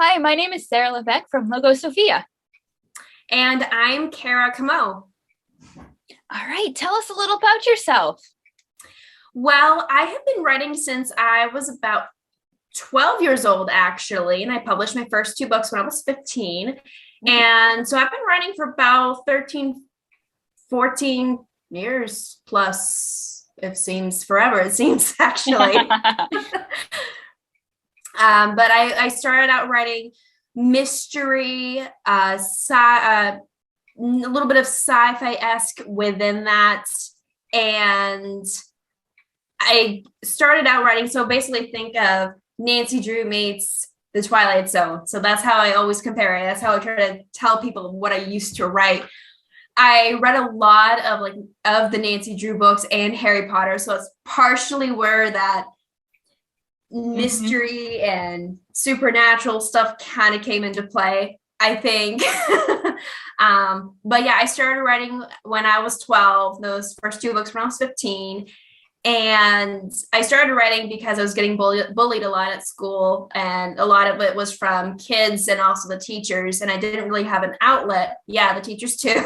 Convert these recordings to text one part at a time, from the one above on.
Hi, my name is Sarah Levesque from Logo Sophia. And I'm Cormeau. All right, tell us a little about yourself. Well, I have been writing since I was about 12 years old, actually, and I published my first two books when I was 15. And so I've been writing for about 13, 14 years plus. It seems forever, it seems actually. But I started out writing mystery, a little bit of sci-fi-esque within that. And I started out writing, so basically think of Nancy Drew meets the Twilight Zone. So that's how I always compare it. That's how I try to tell people what I used to write. I read a lot of the Nancy Drew books and Harry Potter, so it's partially where that mystery and supernatural stuff kind of came into play, I think. But yeah, I started writing when I was 12, those first two books when I was 15. And I started writing because I was getting bullied a lot at school, and a lot of it was from kids and also the teachers, and I didn't really have an outlet. Yeah, the teachers too.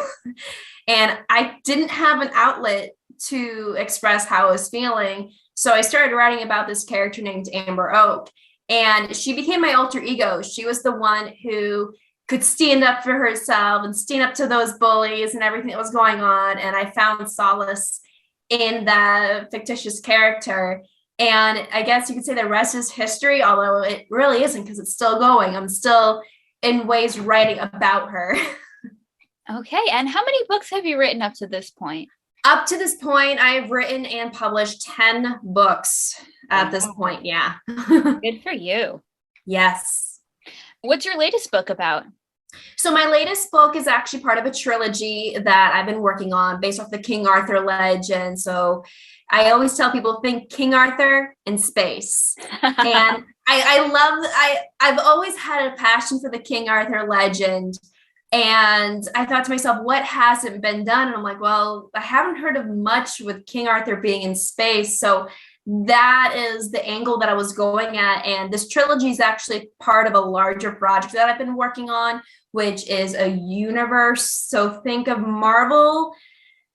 And I didn't have an outlet to express how I was feeling. So I started writing about this character named Amber Oak, and she became my alter ego. She was the one who could stand up for herself and stand up to those bullies and everything that was going on. And I found solace in the fictitious character. And I guess you could say the rest is history, although it really isn't, because it's still going. I'm still in ways writing about her. Okay, and how many books have you written up to this point? Up to this point, I've written and published 10 books at this point. Yeah. Good for you. Yes. What's your latest book about? So my latest book is actually part of a trilogy that I've been working on based off the King Arthur legend. So I always tell people, think King Arthur in space. And I've always had a passion for the King Arthur legend. And I thought to myself, what hasn't been done? And I'm like, well, I haven't heard of much with King Arthur being in space. So that is the angle that I was going at. And this trilogy is actually part of a larger project that I've been working on, which is a universe. So think of Marvel,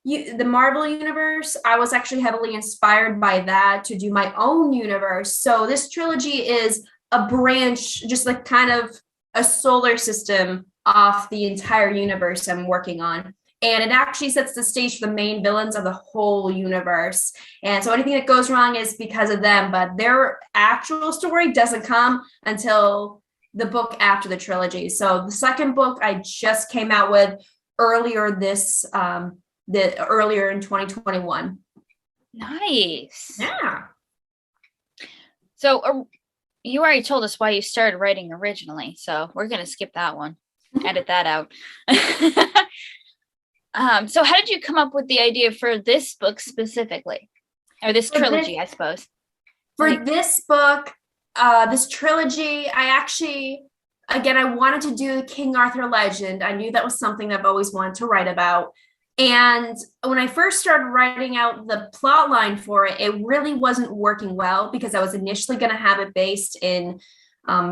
the Marvel universe. I was actually heavily inspired by that to do my own universe. So this trilogy is a branch, just like kind of a solar system off the entire universe I'm working on. And it actually sets the stage for the main villains of the whole universe. And so anything that goes wrong is because of them, but their actual story doesn't come until the book after the trilogy. So the second book I just came out with earlier earlier in 2021. Nice. Yeah. So you already told us why you started writing originally, so we're going to skip that one. Edit that out. So how did you come up with the idea for this book specifically? Or this trilogy, I suppose. For this book, this trilogy, I wanted to do the King Arthur legend. I knew that was something I've always wanted to write about. And when I first started writing out the plot line for it, it really wasn't working well, because I was initially going to have it based in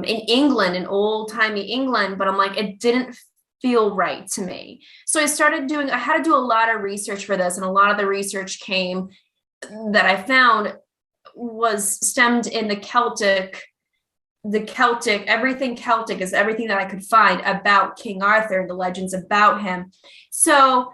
England, in old-timey England, but I'm like, it didn't feel right to me. So I had to do a lot of research for this, and a lot of the research that I found was stemmed in everything Celtic is everything that I could find about King Arthur and the legends about him. So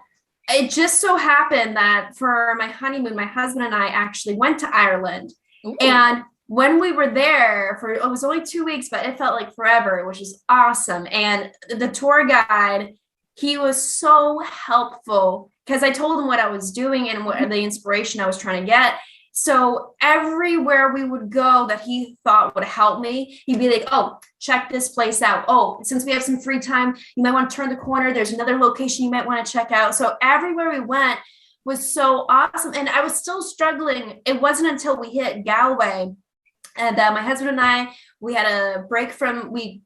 it just so happened that for my honeymoon, my husband and I actually went to Ireland. Ooh. And when we were there it was only 2 weeks, but it felt like forever, which is awesome. And the tour guide, he was so helpful, because I told him what I was doing and what the inspiration I was trying to get. So everywhere we would go that he thought would help me, he'd be like, oh, check this place out. Oh, since we have some free time, you might want to turn the corner. There's another location you might want to check out. So everywhere we went was so awesome. And I was still struggling. It wasn't until we hit Galway and my husband and I, we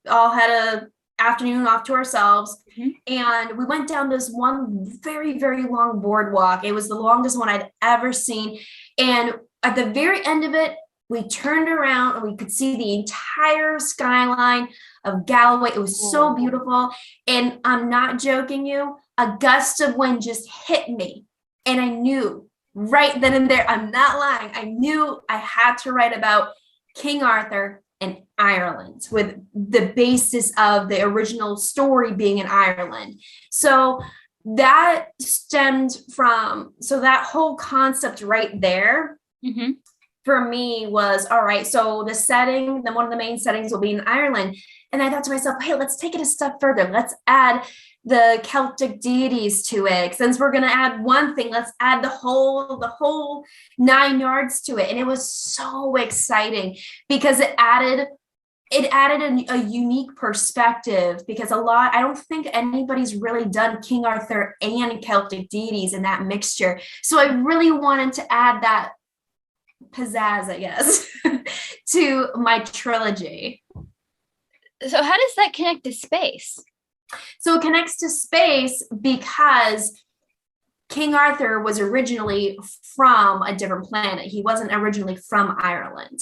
all had a afternoon off to ourselves. Mm-hmm. And we went down this one very, very long boardwalk. It was the longest one I'd ever seen. And at the very end of it, We turned around and we could see the entire skyline of Galloway. It was so beautiful. And I'm not joking you, a gust of wind just hit me. And I knew right then and there, I'm not lying, I knew I had to write about King Arthur and Ireland, with the basis of the original story being in Ireland. So that stemmed from, so that whole concept right there for me was, all right, so the setting, then one of the main settings will be in Ireland. And I thought to myself, hey, let's take it a step further. Let's add the Celtic deities to it. Since we're going to add one thing, let's add the whole 9 yards to it. And it was so exciting because it added a unique perspective, because I don't think anybody's really done King Arthur and Celtic deities in that mixture. So I really wanted to add that pizzazz, I guess, to my trilogy. So how does that connect to space? So it connects to space because King Arthur was originally from a different planet. He wasn't originally from Ireland.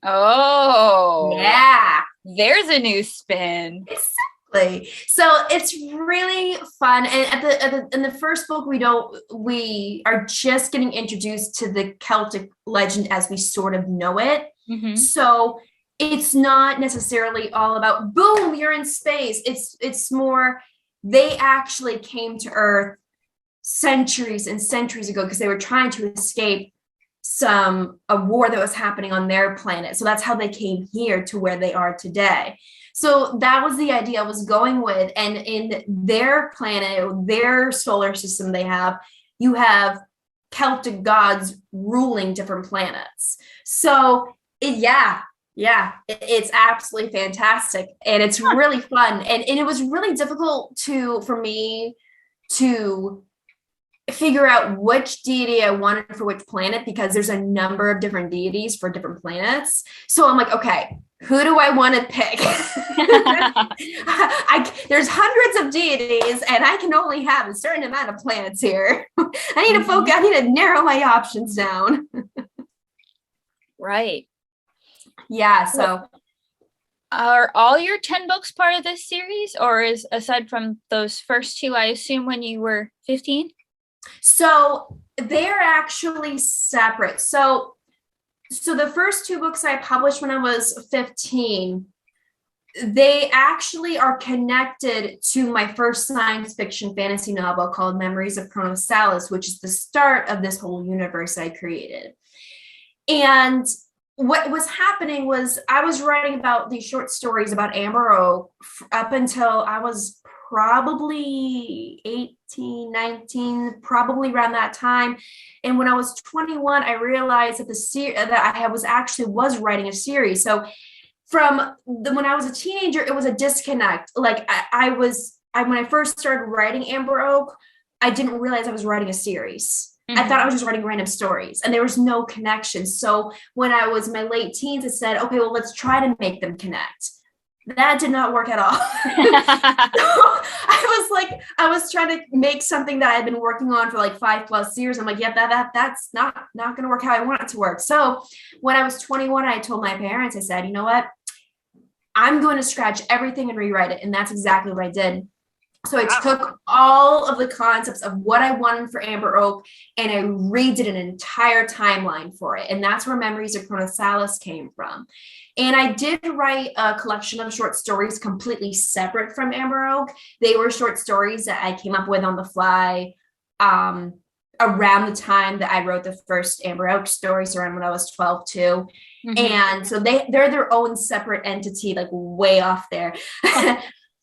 Oh, yeah. There's a new spin. Exactly. So it's really fun. And in the first book, we are just getting introduced to the Celtic legend as we sort of know it. So it's not necessarily all about boom, you're in space. It's more, they actually came to Earth centuries and centuries ago because they were trying to escape a war that was happening on their planet. So that's how they came here to where they are today. So that was the idea I was going with. And in their planet, their solar system, you have Celtic gods ruling different planets. So it's absolutely fantastic. And it's really fun. And it was really difficult for me to figure out which deity I wanted for which planet, because there's a number of different deities for different planets. So I'm like, okay, who do I want to pick? There's hundreds of deities and I can only have a certain amount of planets here. I need to focus, I need to narrow my options down. Right. Yeah. So are all your 10 books part of this series, or is, aside from those first 2, I assume when you were 15? So they're actually separate. So the first 2 books I published when I was 15, they actually are connected to my first science fiction fantasy novel called Memories of Chronosalis, which is the start of this whole universe I created. And what was happening was I was writing about these short stories about Amber Oak up until I was probably 18, 19, probably around that time. And when I was 21, I realized that I was writing a series. So when I was a teenager, it was a disconnect. Like when I first started writing Amber Oak, I didn't realize I was writing a series. I thought I was just writing random stories and there was no connection. So when I was in my late teens, I said, okay, well, let's try to make them connect. That did not work at all. I was trying to make something that I had been working on for like 5+ years. I'm like, yeah, that's not going to work how I want it to work. So when I was 21, I told my parents, I said, you know what? I'm going to scratch everything and rewrite it. And that's exactly what I did. So I took all of the concepts of what I wanted for Amber Oak and I redid an entire timeline for it. And that's where Memories of Chronosalis came from. And I did write a collection of short stories completely separate from Amber Oak. They were short stories that I came up with on the fly around the time that I wrote the first Amber Oak stories, around when I was 12 too. And so they're their own separate entity, like way off there.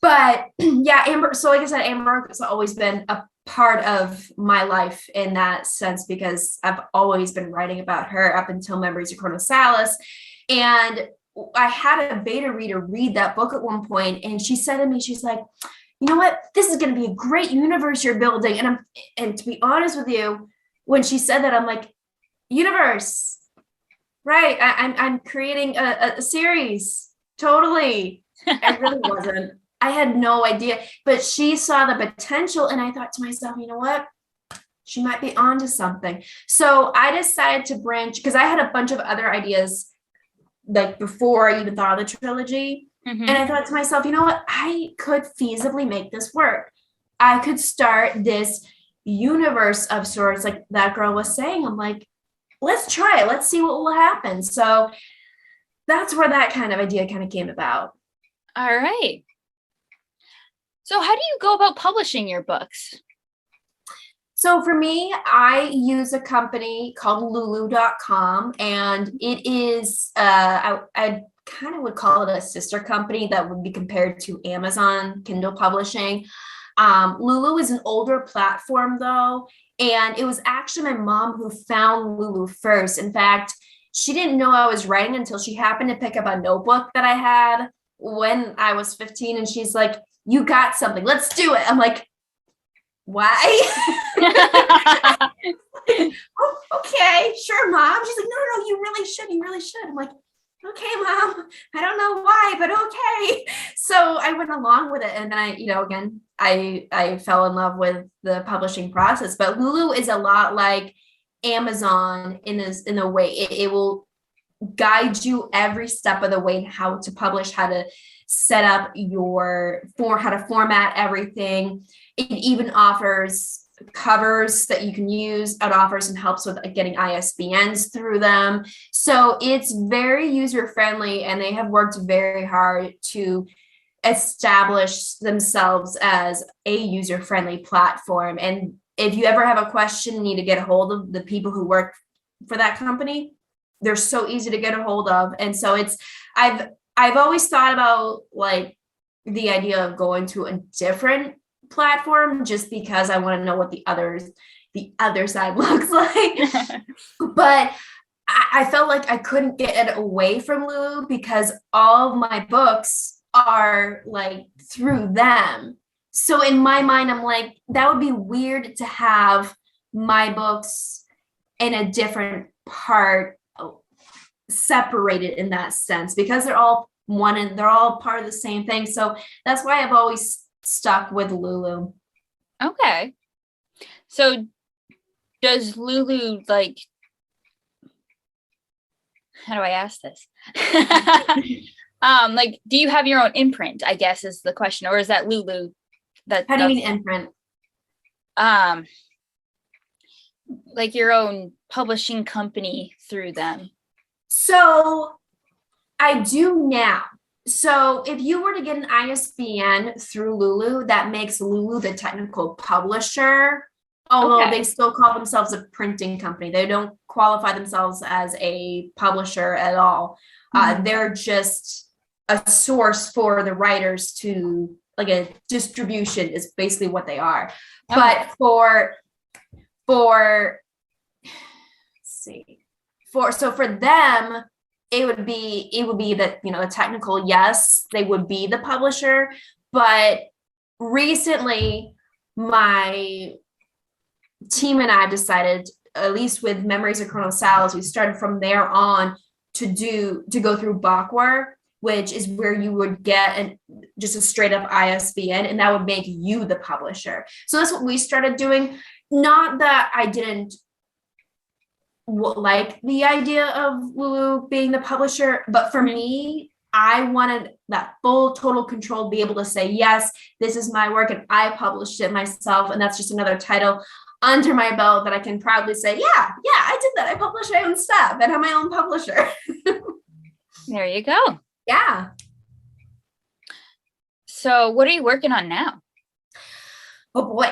But yeah, Amber. So like I said, Amber Oak has always been a part of my life in that sense, because I've always been writing about her up until Memories of Chronosalis. And I had a beta reader read that book at one point, and she said to me, she's like, you know what? This is going to be a great universe you're building. And to be honest with you, when she said that, I'm like, universe, right? I'm creating a series. Totally. I really wasn't. I had no idea, but she saw the potential, and I thought to myself, you know what? She might be onto something. So I decided to branch, because I had a bunch of other ideas like before I even thought of the trilogy. Mhm. And I thought to myself, you know what? I could feasibly make this work. I could start this universe of sorts, like that girl was saying. I'm like, let's try it. Let's see what will happen. So that's where that kind of idea kind of came about. All right. So how do you go about publishing your books? So for me, I use a company called lulu.com, and it is, I kind of would call it a sister company that would be compared to Amazon Kindle Publishing. Lulu is an older platform though, and it was actually my mom who found Lulu first. In fact, she didn't know I was writing until she happened to pick up a notebook that I had when I was 15, and she's like, "You got something, let's do it." I'm like, "Why?" Oh, okay, sure, mom. She's like, no, you really should. You really should. I'm like, okay, mom. I don't know why, but okay. So I went along with it. And then again, I fell in love with the publishing process. But Lulu is a lot like Amazon in a way. It will guide you every step of the way in how to publish, how to set up how to format everything. It even offers covers that you can use. It offers and helps with getting ISBNs through them. So it's very user friendly, and they have worked very hard to establish themselves as a user friendly platform. And if you ever have a question, need to get a hold of the people who work for that company, they're so easy to get a hold of. And so I've always thought about like the idea of going to a different platform just because I want to know what the other side looks like. But I felt like I couldn't get it away from Lulu because all of my books are like through them. So in my mind, I'm like, that would be weird to have my books in a different part, separated in that sense, because they're all one and they're all part of the same thing. So that's why I've always stuck with Lulu. Okay. So does Lulu like, how do I ask this? Like, do you have your own imprint, I guess is the question, or is that Lulu? How do you mean imprint? Like your own publishing company through them. So I do now. So if you were to get an ISBN through Lulu, that makes Lulu the technical publisher, although they still call themselves a printing company. They don't qualify themselves as a publisher at all. They're just a source for the writers to, like a distribution is basically what they are. But for them, it would be that, the technical, yes, they would be the publisher. But recently my team and I decided, at least with Memories of Colonel Sal's, we started from there on to go through Bachwar, which is where you would get just a straight up ISBN, and that would make you the publisher. So that's what we started doing. Not that I didn't like the idea of Lulu being the publisher, but for me, I wanted that full total control, to be able to say, yes, this is my work and I published it myself, and that's just another title under my belt that I can proudly say, yeah, I did that. I published my own stuff and I'm my own publisher. There you go. Yeah. So what are you working on now? Oh boy.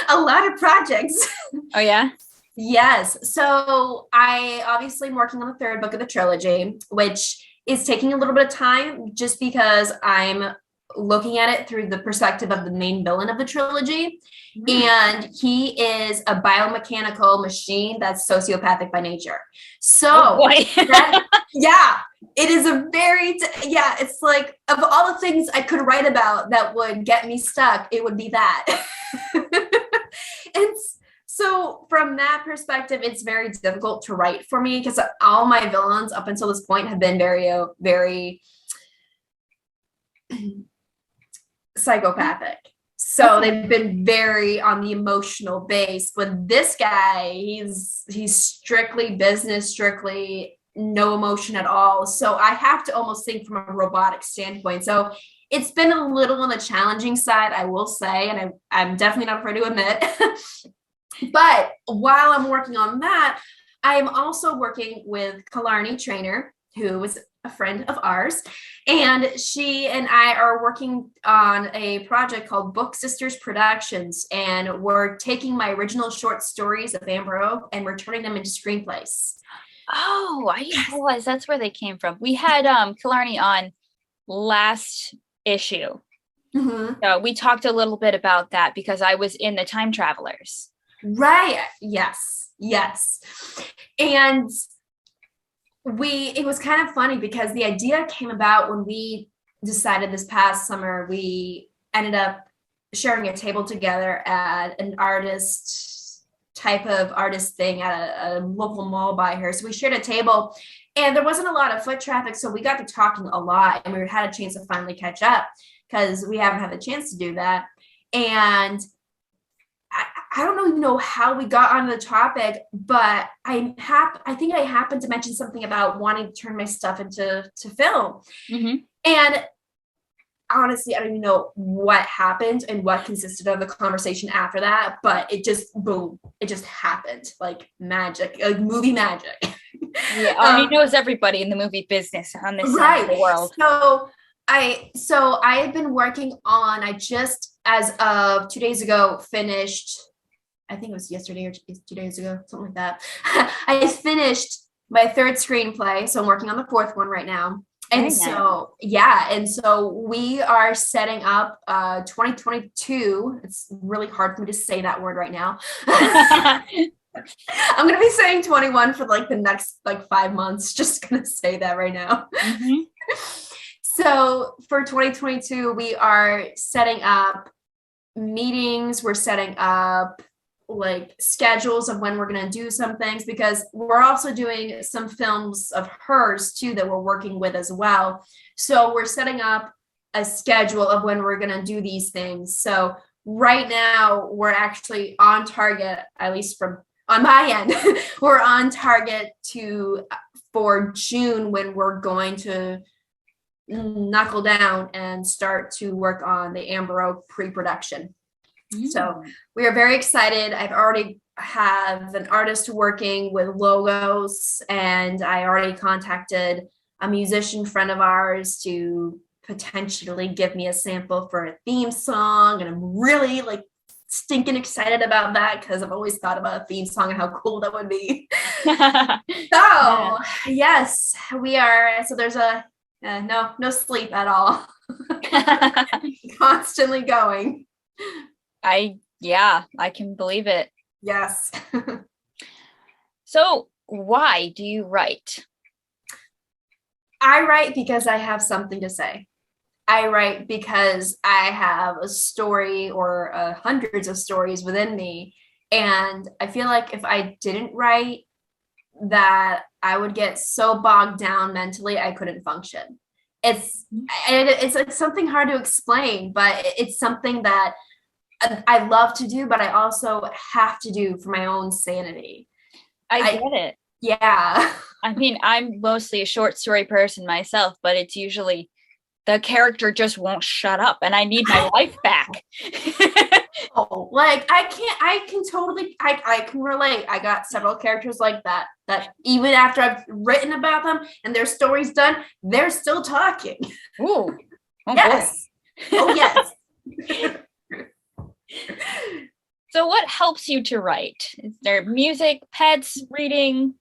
A lot of projects. Oh yeah? Yes. So I obviously am working on the third book of the trilogy, which is taking a little bit of time just because I'm looking at it through the perspective of the main villain of the trilogy. And he is a biomechanical machine that's sociopathic by nature. So it is a very, it's like, of all the things I could write about that would get me stuck, it would be that. And so from that perspective, it's very difficult to write for me because all my villains up until this point have been very, very psychopathic. So they've been very on the emotional base. But this guy, he's strictly business, strictly no emotion at all. So I have to almost think from a robotic standpoint. So it's been a little on the challenging side, I will say, and I'm definitely not afraid to admit. But while I'm working on that, I am also working with Killarney Trainer, who is a friend of ours. And she and I are working on a project called Book Sisters Productions. And we're taking my original short stories of Amber Oak and we're turning them into screenplays. Oh, I didn't realize that's where they came from. We had Killarney on last issue. Mm-hmm. So we talked a little bit about that because I was in the Time Travelers. Right. Yes. And it was kind of funny because the idea came about when we decided this past summer. We ended up sharing a table together at an type of artist thing at a local mall by here. So we shared a table and there wasn't a lot of foot traffic. So we got to talking a lot and we had a chance to finally catch up because we haven't had the chance to do that. And I don't even know how we got on the topic, but I think I happened to mention something about wanting to turn my stuff into film. Mm-hmm. And honestly, I don't even know what happened and what consisted of the conversation after that, but it just, boom, it just happened like magic, like movie magic. Yeah, he knows everybody in the movie business on this side of the world. So I've been working on, I just, as of 2 days ago, finished, I think it was yesterday or 2 days ago, something like that. I finished my third screenplay. So I'm working on the fourth one right now. And so, yeah. And so we are setting up 2022. It's really hard for me to say that word right now. I'm going to be saying 21 for like the next like 5 months. Just going to say that right now. Mm-hmm. So for 2022, we are setting up meetings. We're setting up like schedules of when we're going to do some things because we're also doing some films of hers too that we're working with as well. So we're setting up a schedule of when we're going to do these things. So right now we're actually on target, at least from on my end, we're on target for June when we're going to knuckle down and start to work on the Amber Oak pre-production. So we are very excited. I've already have an artist working with logos and I already contacted a musician friend of ours to potentially give me a sample for a theme song. And I'm really like stinking excited about that because I've always thought about a theme song and how cool that would be. So yes, we are. So there's no sleep at all. Constantly going. I can believe it. Yes. So why do you write? I write because I have something to say. I write because I have a story or hundreds of stories within me. And I feel like if I didn't write, that I would get so bogged down mentally, I couldn't function. It's like something hard to explain, but it's something that I love to do, but I also have to do for my own sanity. I get it. Yeah. I mean, I'm mostly a short story person myself, but it's usually the character just won't shut up and I need my life back. Like I can relate. I got several characters like that even after I've written about them and their story's done, they're still talking. Ooh. Oh, yes. Boy. Oh, yes. So what helps you to write? Is there music, pets, reading?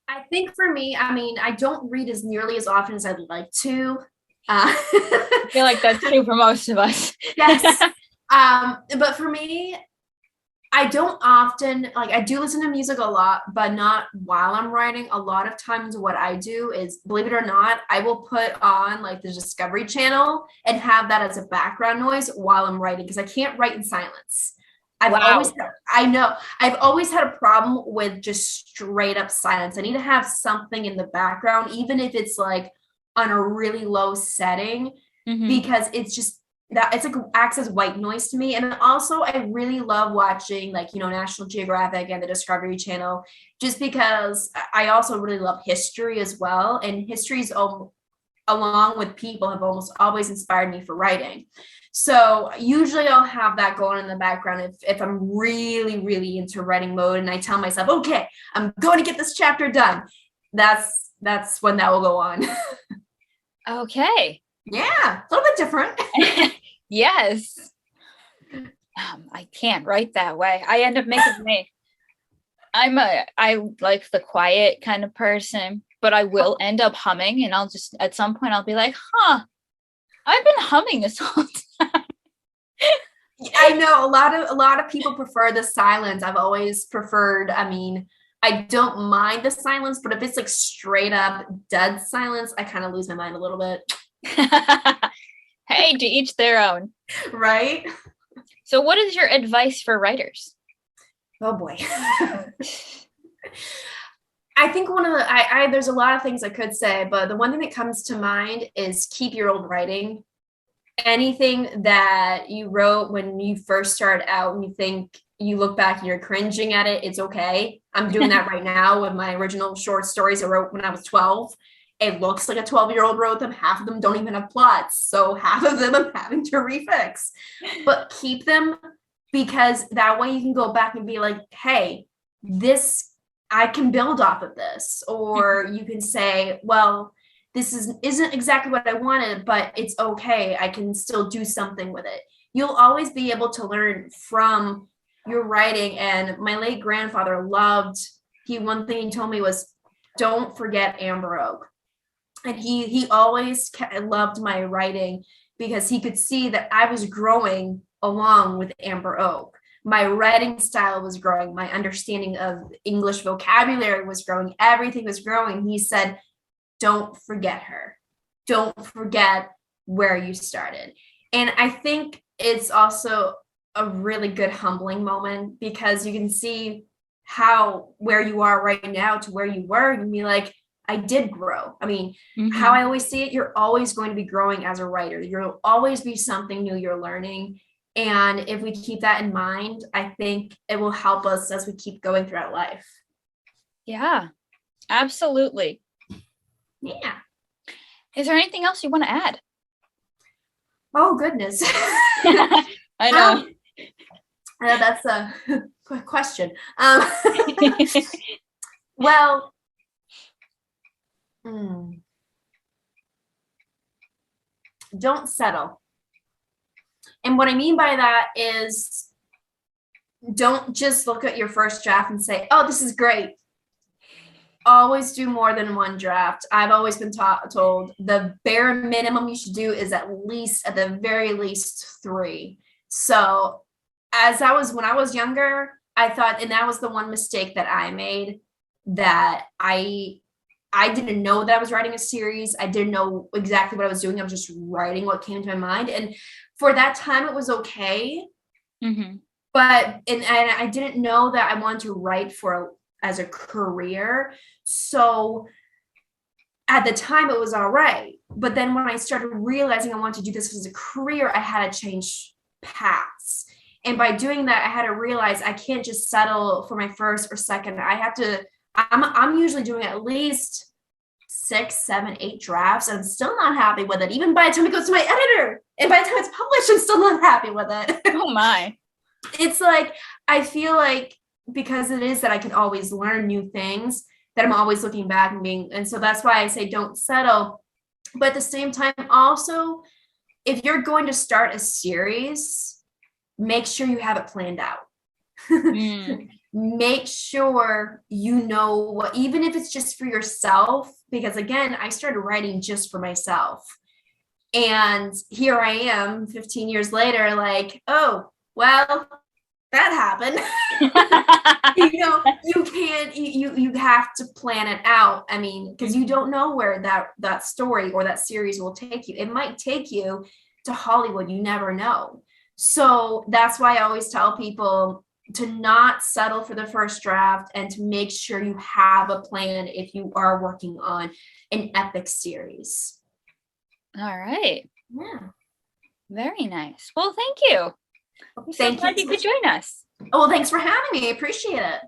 I think for me, I mean, I don't read as nearly as often as I'd like to. I feel like that's true for most of us. Yes. But for me, I don't often, like I do listen to music a lot, but not while I'm writing. A lot of times what I do is, believe it or not, I will put on like the Discovery Channel and have that as a background noise while I'm writing because I can't write in silence. I've always had a problem with just straight up silence. I need to have something in the background, even if it's like on a really low setting, because it's just, that it's like acts as white noise to me. And also I really love watching like, National Geographic and the Discovery Channel, just because I also really love history as well. And history's along with people have almost always inspired me for writing. So usually I'll have that going in the background if I'm really, really into writing mode and I tell myself, okay, I'm going to get this chapter done. That's when that will go on. Okay. Yeah, a little bit different. Yes. I can't write that way. I end up making I like the quiet kind of person, but I will end up humming, and I'll just at some point I'll be like, I've been humming this whole time. I know a lot of people prefer the silence. I've always preferred, I don't mind the silence, but if it's like straight up dead silence, I kind of lose my mind a little bit. Hey, to each their own. Right? So what is your advice for writers? Oh boy. I think one of the there's a lot of things I could say, but the one thing that comes to mind is keep your old writing. Anything that you wrote when you first started out and you think you look back and you're cringing at it, it's okay. I'm doing that right now with my original short stories I wrote when I was 12. It looks like a 12-year-old wrote them. Half of them don't even have plots. So half of them I'm having to refix. But keep them, because that way you can go back and be like, hey, this, I can build off of this. Or you can say, well, this isn't exactly what I wanted, but it's okay. I can still do something with it. You'll always be able to learn from your writing. And my late grandfather one thing he told me was, don't forget Amber Oak. And he always loved my writing because he could see that I was growing along with Amber Oak. My writing style was growing. My understanding of English vocabulary was growing. Everything was growing. He said, don't forget her. Don't forget where you started. And I think it's also a really good humbling moment, because you can see where you are right now to where you were and be like, I did grow. How I always see it, you're always going to be growing as a writer. You'll always be something new you're learning. And if we keep that in mind, I think it will help us as we keep going throughout life. Yeah, absolutely. Yeah. Is there anything else you want to add? Oh, goodness. I know. That's a good question. Well, don't settle. And what I mean by that is, don't just look at your first draft and say, oh, this is great. Always do more than one draft. I've always been told the bare minimum you should do is at the very least 3. So when I was younger, I thought, and that was the one mistake that I made, that I didn't know that I was writing a series. I didn't know exactly what I was doing. I was just writing what came to my mind. And for that time, it was okay. Mm-hmm. But, and I didn't know that I wanted to write as a career. So at the time it was all right. But then when I started realizing I wanted to do this as a career, I had to change paths. And by doing that, I had to realize I can't just settle for my first or second. I'm usually doing at least 6, 7, 8 drafts, and I'm still not happy with it. Even by the time it goes to my editor, and by the time it's published, I'm still not happy with it. Oh my. It's like, I feel like, because it is that I can always learn new things, that I'm always looking back and so that's why I say don't settle. But at the same time, also, if you're going to start a series, make sure you have it planned out. Make sure you know what, even if it's just for yourself, because again, I started writing just for myself. And here I am 15 years later, like, oh, well, that happened. You have to plan it out. Because you don't know where that story or that series will take you. It might take you to Hollywood. You never know. So that's why I always tell people to not settle for the first draft and to make sure you have a plan if you are working on an epic series. All right. Yeah. Very nice. Well, thank you. I'm so Thank glad you. you could join us. Oh, well, thanks for having me. I appreciate it.